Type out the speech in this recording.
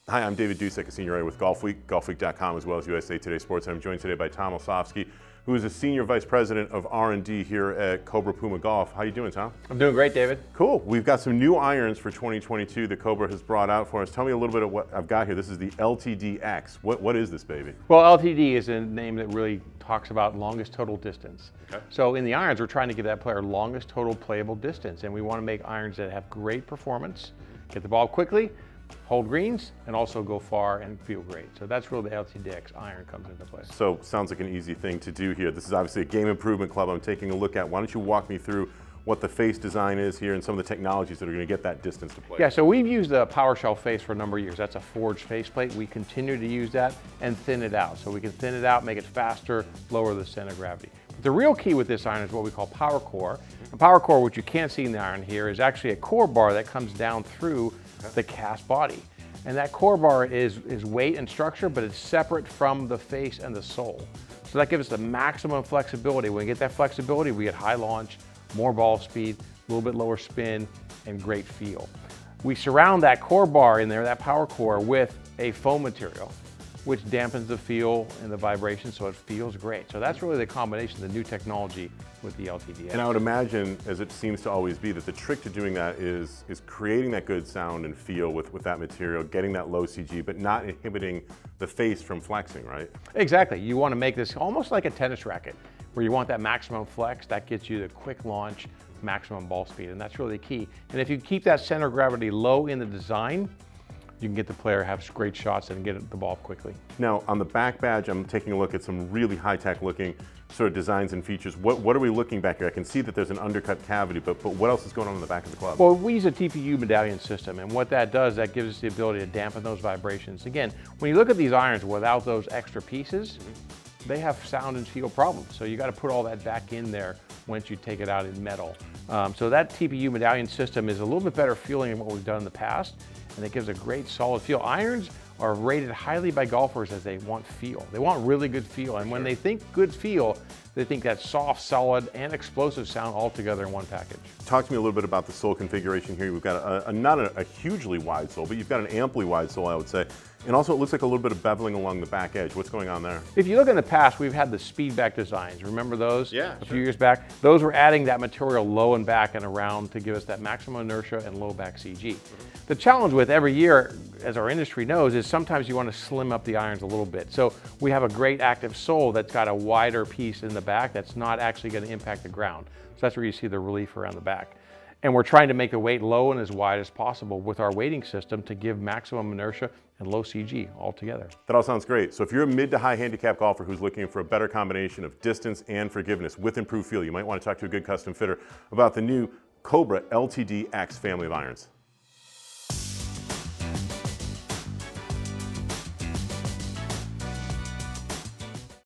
Hi, I'm David Dusek, a senior writer with Golfweek, golfweek.com, as well as USA Today Sports. I'm joined today by Tom Osofsky, who is a senior vice president of R&D here at Cobra Puma Golf. How you doing, Tom? I'm doing great, David. Cool. We've got some new irons for 2022 that Cobra has brought out for us. Tell me a little bit of what I've got here. This is the LTDx. What is this, baby? Well, LTD is a name that really talks about longest total distance. Okay. So in the irons, we're trying to give that player longest total playable distance, and we want to make irons that have great performance, get the ball quickly, hold greens, and also go far and feel great. So that's where the LTDx iron comes into play. So sounds like an easy thing to do here. This is obviously a game improvement club I'm taking a look at. Why don't you walk me through what the face design is here and some of the technologies that are going to get that distance to play? Yeah, so we've used the PowerShell face for a number of years. That's a forged faceplate. We continue to use that and thin it out. So we can thin it out, make it faster, lower the center of gravity. But the real key with this iron is what we call power core. And power core, which you can't see in the iron here, is actually a core bar that comes down through the cast body. And that core bar is weight and structure, but it's separate from the face and the sole. So that gives us the maximum flexibility. When we get that flexibility, we get high launch, more ball speed, a little bit lower spin, and great feel. We surround that core bar in there, that power core, with a foam material, which dampens the feel and the vibration so it feels great. So that's really the combination, the new technology with the LTDx. And I would imagine, as it seems to always be, that the trick to doing that is creating that good sound and feel with that material, getting that low CG, but not inhibiting the face from flexing, right? Exactly. You want to make this almost like a tennis racket, where you want that maximum flex. That gets you the quick launch, maximum ball speed, and that's really key. And if you keep that center of gravity low in the design, you can get the player have great shots and get the ball quickly. Now, on the back badge, I'm taking a look at some really high-tech looking sort of designs and features. What are we looking back here? I can see that there's an undercut cavity, but what else is going on the back of the club? Well, we use a TPU medallion system, and what that does, that gives us the ability to dampen those vibrations. Again, when you look at these irons without those extra pieces, they have sound and feel problems. So you got to put all that back in there once you take it out in metal. So that TPU medallion system is a little bit better feeling than what we've done in the past, and it gives a great solid feel. Irons are rated highly by golfers as they want feel. They want really good feel, and when they think good feel, they think that soft, solid, and explosive sound all together in one package. Talk to me a little bit about the sole configuration here. We've got not a hugely wide sole, but you've got an amply wide sole, I would say. And also it looks like a little bit of beveling along the back edge. What's going on there? If you look in the past, we've had the speed back designs. Remember those? Yeah, a few years back. Those were adding that material low and back and around to give us that maximum inertia and low back CG. The challenge with every year, as our industry knows, is sometimes you want to slim up the irons a little bit. So we have a great active sole that's got a wider piece in the back that's not actually going to impact the ground. So that's where you see the relief around the back. And we're trying to make the weight low and as wide as possible with our weighting system to give maximum inertia and low CG altogether. That all sounds great. So if you're a mid to high handicap golfer who's looking for a better combination of distance and forgiveness with improved feel, you might want to talk to a good custom fitter about the new Cobra LTDx family of irons.